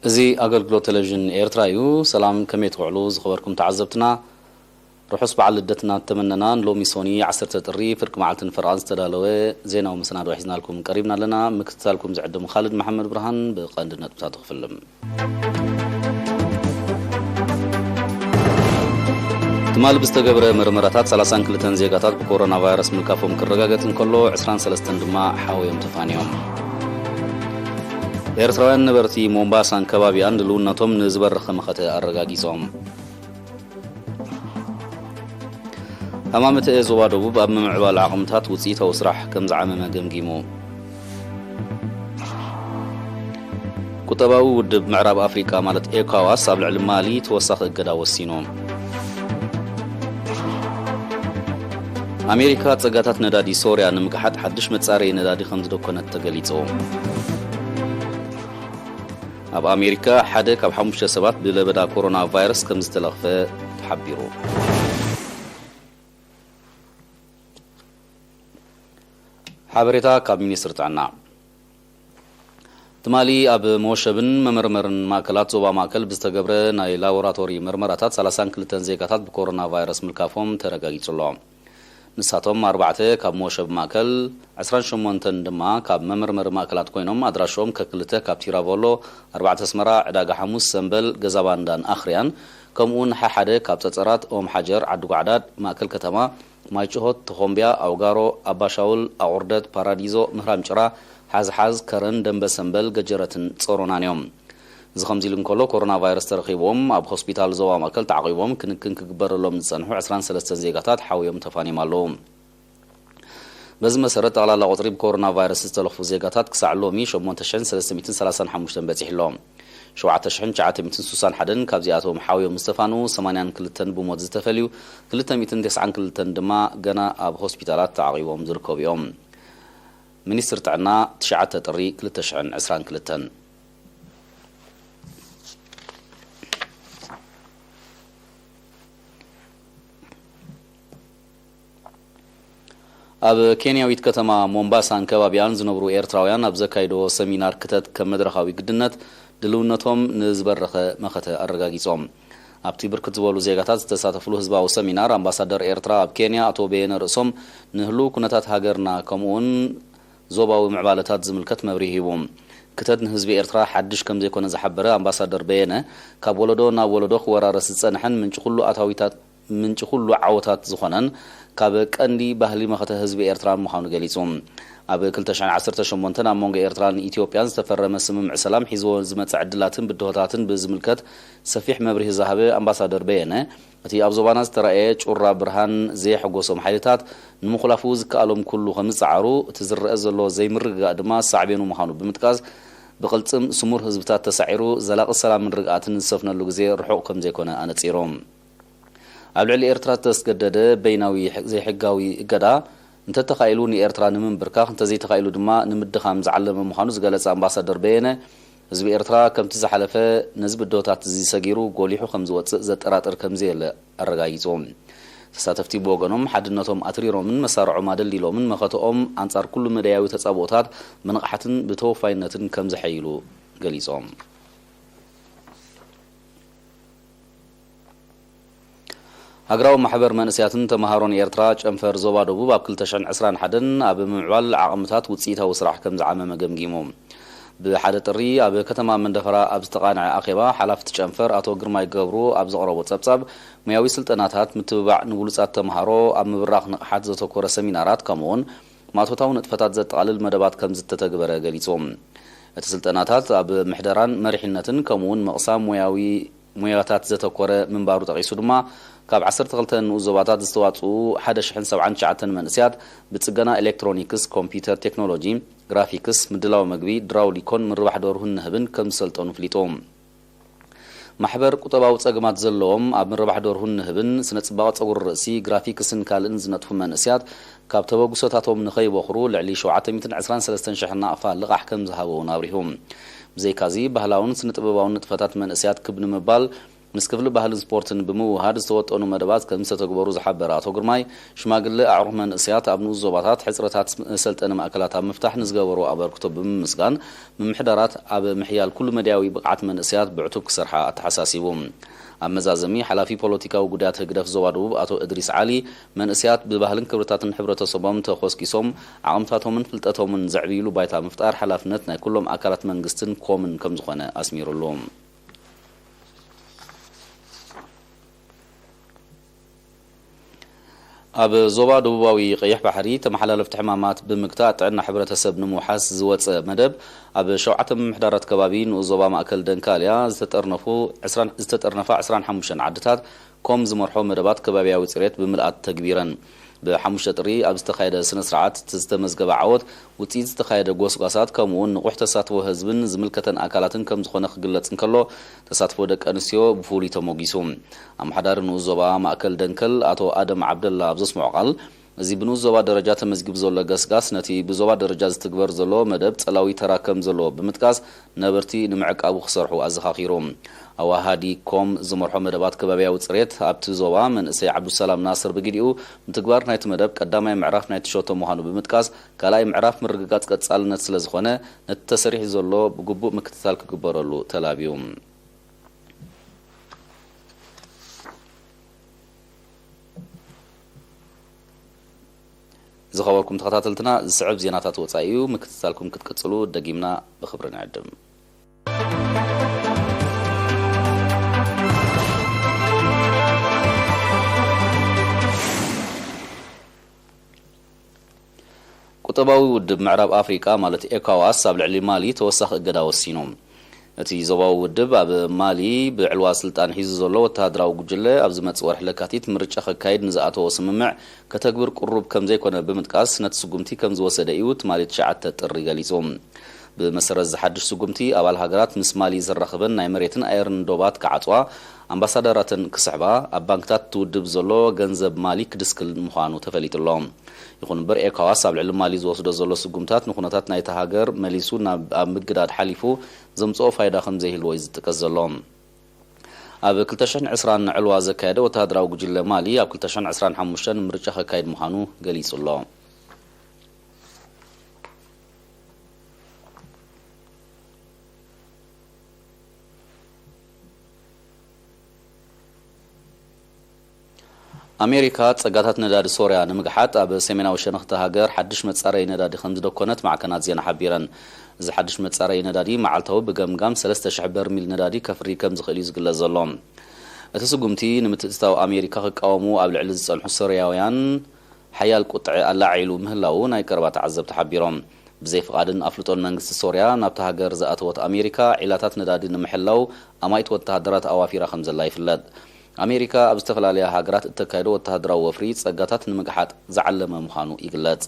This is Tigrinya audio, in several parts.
زي أقل تلفزيون إيرترايو سلام كميت وعلوز خبركم تعزبتنا رحص بعل الدتنا تمننا لو ميسوني عسرت تري فرق معلتن فرانس تدالوي زينا ومسناد وحزنا لكم قريبنا لنا مكتسالكم زعدم خالد محمد برهان بقندنا بتاعته فيلم تمال بستقبر مرمراتات 32 زيغاتات بكورونا فيروس ملكافهم كرغاغتن كله 23 دما حاويهم تفانيهم ኤርትራውያን ነበርቲ ሞምባሳን ከባቢያን ድልውነቶም ንዝበረኸ መኸተ ኣረጋጊጾም ኣማመተ ዞባ ደቡብ ኣብ ምዕባል ዓቕምታት ውፅኢታዊ ስራሕ ከም ዝዓመመ ገምጊሙ ቁጠባዊ ውድብ ምዕራብ ኣፍሪካ ማለት ኤኳዋስ ኣብ ልዕሊ ማሊ ተወሳኺ እገዳ ወሲኑ ኣሜሪካ ፀጋታት ነዳዲ ሶርያ ንምግሓጥ ሓድሽ መጻረዪ ነዳዲ ከም ዝደኮነት ተገሊጹ ኣብ ኣሜሪካ ሓደ ካብ 5 ሰባት ብለበዳ ኮሮና ቫይረስ ከም ዝተለኽፈ ተሓቢሩ ሓበሬታ ካብ ሚኒስትር ጥዕና ትማሊ ኣብ መወሸብን መመርመርን ማእከላት ዞባ ማእከል ብዝተገብረ ናይ ላቦራቶሪ ምርመራታት 32 ዜጋታት ብኮሮና ቫይረስ ምልካፎም ተረጋጊጹሎም ንሳቶም 4 ካብ መወሸብ ማእከል 28 ድማ ካብ መመርመሪ ማእከላት ኮይኖም ኣድራሾም ከክልተ ካብ ቲራቮሎ 4 ኣስመራ ዕዳጋ ሐሙስ ሰንበል ገዛባንዳን ኣኽርያን ከምኡን ሓደ ካብ ፀፀራት ኦም ሓጀር ዓዲ ጓዕዳድ ማእከል ከተማ ማይጭሆት ተኾምብያ ኣውጋሮ ኣባሻውል ኣቁርደት ፓራዲዞ ምህራም ጭራ ሓዝሓዝ ከረን ደንበ ሰንበል ገጀረትን ጾሮናን እዮም እዚ ከምዚ ኢሉ እንከሎ ኮሮና ቫይረስ ተረኺቦም ኣብ ሆስፒታል ዞባ ማእከል ተዓቂቦም ክንክን ክግበረሎም ዝጸንሑ 23 ዜጋታት ሓውዮም ተፋኒዮም ኣለዉ በዚ መሰረት ጠቕላላ ቁፅሪ ብኮሮና ቫይረስ ዝተለኽፉ ዜጋታት ክሳዕ ሎሚ 8335 በፂሕሎም 7961 ካብዚኣቶም ሓውዮም ዝተፋኑ 82 ብሞት ዝተፈልዩ 292 ድማ ገና ኣብ ሆስፒታላት ተዓቂቦም ዝርከቡ እዮም ሚኒስትር ጥዕና 9 ጥሪ 2022 ኣብ ኬንያዊት ከተማ ሞምባሳን ከባቢያን ዝነብሩ ኤርትራውያን ኣብ ዘካይዶ ሰሚናር ክተት ከም መድረኻዊ ግድነት ድልውነቶም ንዝበረኸ መኸተ ኣረጋጊጾም ኣብቲ ብርክት ዝበሉ ዜጋታት ዝተሳተፍሉ ህዝባዊ ሰሚናር ኣምባሳደር ኤርትራ ኣብ ኬንያ ኣቶ በየነ ርእሶም ንህሉ ኩነታት ሃገርና ከምኡውን ዞባዊ ምዕባለታት ዝምልከት መብርሂ ሂቦም ክተት ንህዝቢ ኤርትራ ሓድሽ ከም ዘይኮነ ዝሓበረ ኣምባሳደር በየነ ካብ ወለዶ ናብ ወለዶ ክወራረስ ዝጸንሐን ምንጭ ኩሉ ዓወታት ዝኾነን ካብ ቀንዲ ባህሊ መኸተ ህዝቢ ኤርትራ ምዃኑ ገሊጾም ኣብ 2018 ኣብ ሞንጎ ኤርትራን ኢትዮጵያን ዝተፈረመ ስምምዕ ሰላም ሒዝዎ ዝመጽእ ዕድላትን ብድሆታትን ብዝምልከት ሰፊሕ መብርሂ ዝሃበ ኣምባሳደር በየነ እቲ ኣብ ዞባና ዝተረኣየ ጩራ ብርሃን ዘይሕጎሶም ሓይልታት ንምኹላፉ ዝከኣሎም ኩሉ ከም ዝፀዓሩ እቲ ዝረአ ዘሎ ዘይምርግጋእ ድማ ሳዕቤኑ ምዃኑ ብምጥቃስ ብቕልጽም ስሙር ህዝብታት ተሳዒሩ ዘላቒ ሰላምን ርግኣትን ዝሰፍነሉ ግዜ ርሑቕ ከም ዘይኮነ ኣነጺሮም ኣብ ልዕሊ ኤርትራ ተስገደደ በይናዊ ዘይሕጋዊ እገዳ እንተተኻኢሉ ንኤርትራ ንምንብርካኽ እንተዘይተኻኢሉ ድማ ንምድኻም ዝዓለመ ምዃኑ ዝገለጸ ኣምባሳደር በየነ ህዝቢ ኤርትራ ከምቲ ዝሓለፈ ነዚ ብድሆታት ዝሰጊሩ ጎሊሑ ከም ዝወፅእ ዘጠራጥር ከምዘየለ ኣረጋጊጾም ተሳተፍቲ ብወገኖም ሓድነቶም ኣትሪሮምን መሳርዖም ኣደሊሎምን መኸተኦም ኣንጻር ኩሉ መደያዊ ተጻብኦታት ብንቕሓትን ብተወፋይነትን ከም ዝሐይሉ ገሊጾም ሃገራዊ ማሕበር መንእስያትን ተማሃሮን ኤርትራ ጨንፈር ዞባ ደቡብ ኣብ 2021 ኣብ ምዕባል ዓቕምታት ውፅኢታዊ ስራሕ ከም ዝዓመመ ገምጊሞም ብሓደ ጥሪ ኣብ ከተማ መንደፈራ ኣብ ዝተቓንዐ ኣኼባ ሓላፍቲ ጨንፈር ኣቶ ግርማይ ገብሩ ኣብ ዘቕረቦ ጸብጻብ ሙያዊ ስልጠናታት ምትብባዕ ንብሉጻት ተማሃሮ ኣብ ምብራኽ ንቕሓት ዘተኮረ ሰሚናራት ከምኡውን ማእቶታዊ ንጥፈታት ዘጠቓልል መደባት ከም ዝተተግበረ ገሊጾም እቲ ስልጠናታት ኣብ ምሕደራን መሪሕነትን ከምኡውን መቕሳም ሙያታት ዘተኮረ ምንባሩ ጠቒሱ ድማ ካብ 12 ንኡዞባታት ዝተዋጽኡ 1079 መንእስያት ብጽገና ኤሌክትሮኒክስ ኮምፒውተር ቴክኖሎጂ ግራፊክስ ምድላው መግቢ ድራውሊኮን ምርባሕ ደርሁን ንህብን ከም ዝሰልጠኑ ፍሊጦም ማሕበር ቁጠባዊ ጸገማት ዘለዎም ኣብ ምርባሕ ደርሁን ንህብን ስነ ጽባቐ ጸጉሪ ርእሲ ግራፊክስን ካልእን ዝነጥፉ መንእስያት ካብ ተበግሶታቶም ንኸይበኽሩ ልዕሊ 723,000 ናቕፋ ልቓሕ ከም ዝሃበውን ኣብሪሆም ብዘይካዚ ባህላውን ስነ ጥበባውን ንጥፈታት መንእስያት ክብ ንምባል ምስ ክፍሊ ባህልን ስፖርትን ብምውሃድ ዝተወጠኑ መደባት ከም ዝተተግበሩ ዝሓበረ አቶ ግርማይ ሽማግለ አዕሩኽ መንእስያት ኣብ ንኡስ ዞባታት ሕፅረታት መሰልጠኒ ማእከላት ኣብ ምፍታሕ ንዝገበሩ ኣበርክቶ ብምምስጋን ምምሕዳራት ኣብ ምሕያል ኩሉ መድያዊ ብቕዓት መንእስያት ብዕቱብ ክሰርሓ ኣተሓሳሲቡ ኣብ መዛዘሚ ሓላፊ ፖለቲካዊ ጉዳያት ህግደፍ ዞባ ደቡብ አቶ እድሪስ ዓሊ መንእስያት ብባህልን ክብርታትን ሕብረተሰቦም ተኾስኪሶም ዓቕምታቶምን ፍልጠቶምን ዘዕብይሉ ባይታ ምፍጣር ሓላፍነት ናይ ኩሎም ኣካላት መንግስትን ኮምን ከም ዝኾነ ኣስሚሩሉ ኣብ ዞባ ደቡባዊ ቀይሕ ባሕሪ ተመሓላለፍቲ ሕማማት ብምግታእ ጥዕና ሕብረተሰብ ንምውሓስ ዝወፀ መደብ ኣብ 7 ምምሕዳራት ከባቢ ንኡስ ዞባ ማእከል ደንካልያ ዝተጠርነፋ 25 ዓድታት ከም ዝመርሖ መደባት ከባቢያዊ ፅሬት ብምልኣት ተግቢረን ብሓሙሽተ ጥሪ ኣብ ዝተኻየደ ስነ ስርዓት ዝተመዝገበ ዓወት ውፅኢት ዝተኻየደ ጎስጓሳት ከምኡውን ንቑሕ ተሳትፎ ህዝብን ዝምልከተን ኣካላትን ከም ዝኾነ ክግለጽ እንከሎ ተሳትፎ ደቂ ኣንስትዮ ብፍሉይ ተሞጊሱ ኣመሓዳሪ ንኡስ ዞባ ማእከል ደንከል አቶ ኣደም ዓብደላ ኣብ ዘስምዖ ቃል እዚ ብንኡስ ዞባ ደረጃ ተመዝጊቡ ዘሎ ገስጋስ ነቲ ብዞባ ደረጃ ዝትግበር ዘሎ መደብ ጸላዊ ተራከም ዘሎ ብምጥቃስ ነበርቲ ንምዕቃቡ ክሰርሑ ኣዘኻኺሩ ኣዋሃዲ ኮም ዝመርሖ መደባት ከባቢያዊ ፅሬት ኣብቲ ዞባ መንእሰይ ዓብዱሰላም ናስር ብግዲኡ ምትግባር ናይቲ መደብ ቀዳማይ ምዕራፍ ናይቲ ሸቶ ምዃኑ ብምጥቃስ ካልኣይ ምዕራፍ ምርግጋጽ ቀጻልነት ስለ ዝኾነ ነቲ ተሰሪሕ ዘሎ ብግቡእ ምክትታል ክግበረሉ ተላብዩ ዝኸበርኩም ተኸታተልትና ዝስዕብ ዜናታት ወፃኢ እዩ ምክትታልኩም ክትቅጽሉ ደጊምና ብኽብሪ ንዕድም ቁጠባዊ ውድብ ምዕራብ ኣፍሪቃ ማለት ኤካዋስ ኣብ ልዕሊ ማሊ ተወሳኺ እገዳ ወሲኑ እቲ ዞባዊ ውድብ ኣብ ማሊ ብዕልዋ ስልጣን ሒዙ ዘሎ ወተሃደራዊ ጉጅለ ኣብ ዝመጽእ ወርሒ ለካቲት ምርጫ ክካየድ ንዝኣተወ ስምምዕ ከተግብር ቁሩብ ከም ዘይኮነ ብምጥቃስ ነቲ ስጉምቲ ከም ዝወሰደ እዩ ትማሊ 9 ጥሪ ገሊጹ ብመሰረት ዝሓድሽ ስጉምቲ ኣባል ሃገራት ምስ ማሊ ዝራኸበን ናይ መሬትን ኣየርን ዶባት ክዓጽዋ ኣምባሳደራትን ክስሕባ ኣብ ባንክታት ትውድብ ዘሎ ገንዘብ ማሊ ክድስክል ምዃኑ ተፈሊጡሎም ይኹን እምበር ኤካዋስ ኣብ ልዕሊ ማሊ ዝወስዶ ዘሎ ስጉምታት ንኹነታት ናይቲ ሃገር መሊሱ ኣብ ምግዳድ ሓሊፉ ዘምጽኦ ፋይዳ ከም ዘይህልዎ እዩ ዝጥቀስ ዘሎ ኣብ 2020 ዕልዋ ዘካየደ ወተሃደራዊ ጉጅለ ማሊ ኣብ 2025 ምርጫ ክካየድ ምዃኑ ገሊጹሎ ኣሜሪካ ጸጋታት ነዳዲ ሶርያ ንምግሓጥ ኣብ ሰሜናዊ ሸነኽቲ ሃገር ሓድሽ መጻረይ ነዳዲ ከም ዝደኮነት ማዕከናት ዜና ሓቢረን እዚ ሓድሽ መጻረይ ነዳዲ መዓልታዊ ብገምጋም 3000 በርሚል ነዳዲ ከፍሪ ከም ዝኽእል እዩ ዝግለጽ ዘሎ እቲ ስጉምቲ ንምትእትታው ኣሜሪካ ክቃወሙ ኣብ ልዕሊ ዝጸንሑ ሶርያውያን ሓያል ቁጥዒ ኣላዒሉ ምህላው ናይ ቀረባ ተዓዘብቲ ሓቢሮም ብዘይ ፍቓድን ኣፍልጦን መንግስቲ ሶርያ ናብቲ ሃገር ዝኣተወት ኣሜሪካ ዒላታት ነዳዲ ንምሕላው ኣማይት ወተሃደራት ኣዋፊራ ከም ዘላ ይፍለጥ ኣሜሪካ ኣብ ዝተፈላለየ ሃገራት እተካየዶ ወተሃደራዊ ወፍሪ ጸጋታት ንምግሓጥ ዝዓለመ ምዃኑ ይግለጽ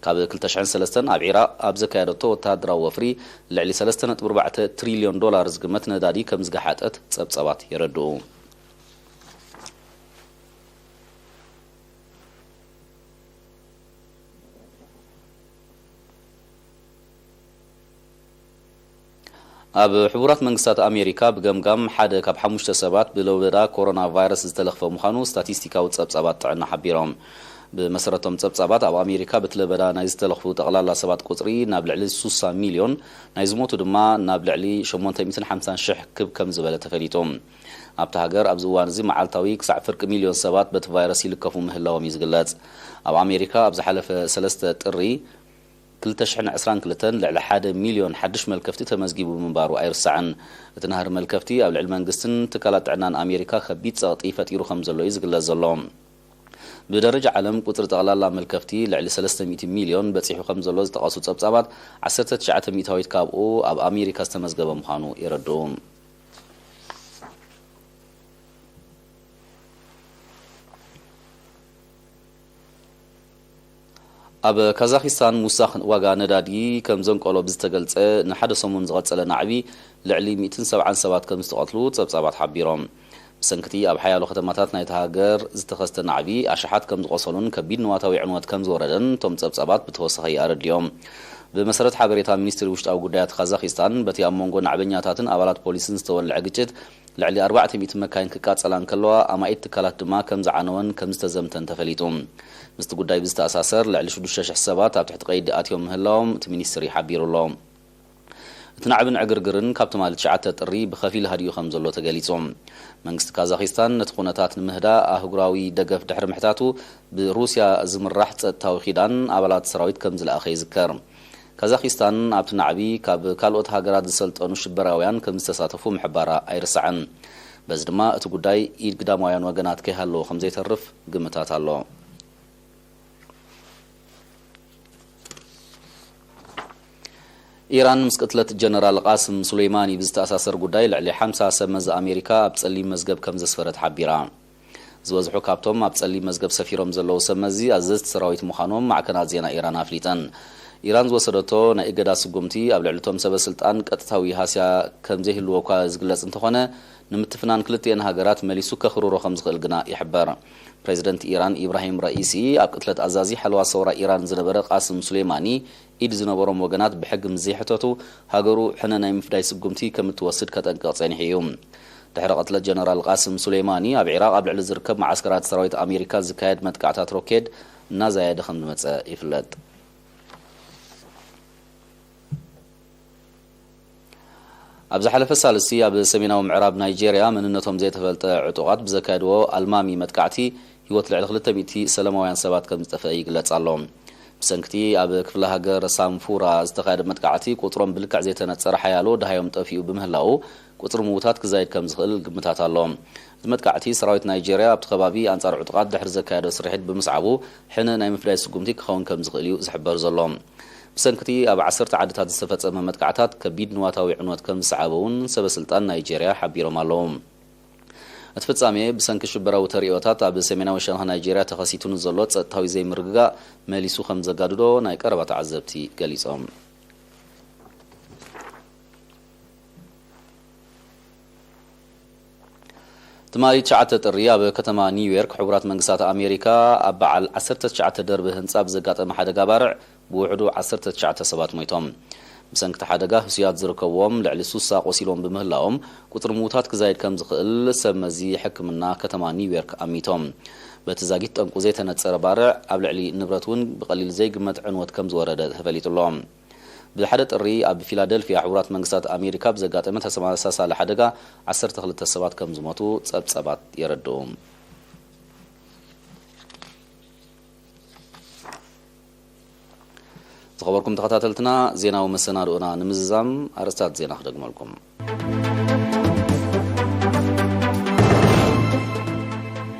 ካብ 2003 ኣብ ኢራቅ ኣብ ዘካየደቶ ወተሃደራዊ ወፍሪ ልዕሊ 3.4 ትሪልዮን ዶላር ዝግመት ነዳዲ ከም ዝገሓጠት ጸብጸባት የረድኡ ኣብ ሕቡራት መንግስታት ኣሜሪካ ብገምጋም ሓደ ካብ 5 ሰባት ብለውበዳ ኮሮና ቫይረስ ዝተለኽፈ ምዃኑ ስታቲስቲካዊ ጸብጻባት ጥዕና ሓቢሮም ብመሰረቶም ጸብጻባት ኣብ ኣሜሪካ በትለበዳ ናይ ዝተለኽፉ ጠቕላላ ሰባት ቁጽሪ ናብ ልዕሊ 60 ሚልዮን ናይ ዝሞቱ ድማ ናብ ልዕሊ 850,000 ክብ ከም ዝበለ ተፈሊጦም ኣብቲ ሃገር ኣብዚ እዋን እዚ መዓልታዊ ክሳዕ ፍርቂ ሚልዮን ሰባት በቲ ቫይረስ ይልከፉ ምህላዎም እዩ ዝግለጽ ኣብ ኣሜሪካ ኣብ ዝሓለፈ 3 ጥሪ 2022 ልዕሊ 1 ሚልዮን ሓድሽ መልከፍቲ ተመዝጊቡ ምንባሩ ኣይርሳዕን እቲ ናህር መልከፍቲ ኣብ ልዕሊ መንግስትን ትካላት ጥዕናን ኣሜሪካ ከቢድ ጸቕጢ ፈጢሩ ከም ዘሎ እዩ ዝግለጽ ዘሎ ብደረጃ ዓለም ቁጥሪ ጠቕላላ መልከፍቲ ልዕሊ 300 ሚልዮን በፂሑ ከም ዘሎ ዝተቐሱ ጸብጻባት 19 ሚእታዊት ካብኡ ኣብ ኣሜሪካ ዝተመዝገበ ምዃኑ ይረድኡ ኣብ ካዛክስታን ሙሳኽ ዋጋ ነዳዲ ከም ዘንቆሎ ብዝተገልጸ ንሓደ ሰሙን ዝቐጸለ ናዕቢ ልዕሊ 177 ከም ዝተቐትሉ ጸብጻባት ሓቢሮም ብሰንክቲ ኣብ ሓያሎ ከተማታት ናይቲ ሃገር ዝተኸስተ ናዕቢ ኣሽሓት ከም ዝቆሰሉን ከቢድ ንዋታዊ ዕንወት ከም ዝወረደን ቶም ጸብጻባት ብተወሳኺ ኣረድዮም بمسرت حبريتا مينستر وشتاو قدايات خازاخستان بتي أمونغو نعبنياتاتن أبالات بوليسن استولع قجت لعلي 400 مكاين كقاصلان كلوا أما إتكالات دما كم زعنون كم استزمتن تفليتهم مست قداي بستأساسر لعلي شدوشش حسابات تحت قيد آتيوم هلاهم تمينستري حبيرو لهم تنعبن عقرقرن كابت مالت شعاتة الري بخفيل هاديو خمزلو تقاليتهم منغست كازاخستان نتخونتات نمهدا أهقراوي دقف دحر محتاتو بروسيا زمراح تاوخيدان أبالات سراويت كمزل أخي ذكر كازاخستان أبت نعبي كاب كالوت هاقراد سلطانو شبراويان كمستساتفو محبارا أيرسعن بس دما اتقوداي إيد قدامويان وقنات كيهالو خمزي ترف قمتات هالو إيران مسقتلت جنرال قاسم سليماني بزتأساسر قداي لعلي 5 سمز أمريكا أبتسلي مزقب كمز سفرت حبيران زوزحو كابتوم أبتسلي مزقب سفيرهم زلو سمزي أززت سراويت مخانوم مع كنات زينا إيران أفليتن إيران زوسدتو نايقدا سقومتي أبلعلتهم سبا سلطان قطتاوي هاسيا كمزي هلوكا زقلس انتخونه نمتفنان كلتين هاقرات مليسو كخرورو خمز خلقنا يحبار بريزيدنت إيران إبراهيم رئيسي أبقتلت أزازي حلوة صورة إيران زنبرق قاسم سليماني إيد زنبرم وقنات بحق مزيحتوتو هاقرو حنانا يمفداي سقومتي كمتوسد كتنقاطين حيوم دحر قتلت جنرال قاسم سليماني أب عراق أبلعل زركب معسكرات سراويت أمريكا زكايد متقعتات روكيد نازايا دخن متسا إفلت أبز حلف الثالثي أب سمينا ومعراب نيجيريا من إنهم زي تفلت عطوات بزكادو المامي متقعتي يوت لعل خلته ميتي سلامويان سبات كم تفاي قلت علوم بسنكتي أب كفلها جر سامفورا استقاد متقعتي قطرم بالكع زي تنتصر حيالو ده يوم تفيو بمهلاو قطر موتات كزايد كم زغل قمتات علوم متقعتي سراويت نيجيريا بتخبابي أنصار عطوات دحر زكادو سرحت بمصعبو حنا نايم فلايس قمتي خون كم زغليو زحبر زلوم بسنكتي أب 10 عددات استفدت أمام متقعتات كبيد نواتاوي عنوات كم سعبون سبب سلطان نيجيريا حبيرو مالهم اتفصامي بسنك شبراو تريوتات أب سمينا وشانها نيجيريا تخسيتون الزلوت تاوي زي مرقا ماليسو خمزة قاددو ناي قربات عزبتي قليسهم تمالي تشعتت الرياب كتما نيويورك حبرات منقسات أمريكا أب على 19 درب هنصاب زقات محادقة بارع بوعدو 19 سبات مويتهم بسنك تحادقة سياد زركوهم لعلي سوسا قوسيلهم بمهلاهم قطر موتات كزايد كم زخل سمزي حكمنا كتما نيويورك أميتهم بتزاقيت أنكو زي تنتصر بارع أب لعلي نبرتون بقليل زي قمت عنوات كم زوردت هفليت اللهم بالحدث الري أب فيلادلفيا حورات منقسات أمريكا بزقات أمتها سما أساسا لحدقة 10 سبات كم زماتو سبات يردوهم تخبركم تخطاتلتنا زينا ومسنادونا نمزام أرستات زينا خدقم لكم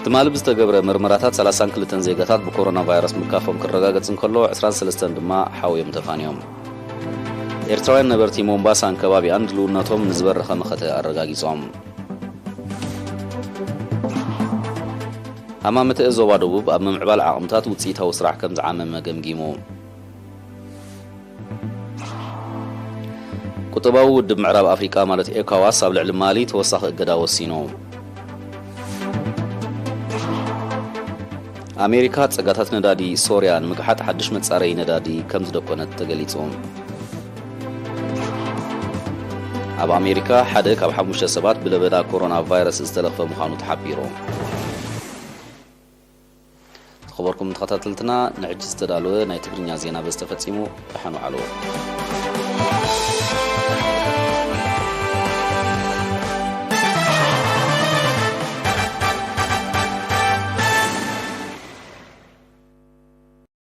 تمال بزتقبر مرمراتات 30 كلتن زيقاتات بكورونا فيروس مكافهم كالرقاقة كله 23 دما حاوي متفانيهم إرتراوين نبرتي مومباسا كبابي أندلو ناتهم نزبر خمخة الرقاقيصهم أمام تأزو وادوب أمام عبال عقمتات وتسيتها وسرع كم زعامة مقمقيمو قطباو دب معراب أفريقيا مالت إيكاواس أبلع المالي توسخ إقدا وسينو أمريكا تسقطت ندادي سوريا مقحات حدش متصاري ندادي كم زدقونت تقليتهم أب أمريكا حدك أب حموش سبات بلبدا كورونا فيروس استلخف مخانو تحبيرو خبركم تخطاتلتنا نعجز تدالو ناي تقرنيا زينا بستفتسيمو بحانو علو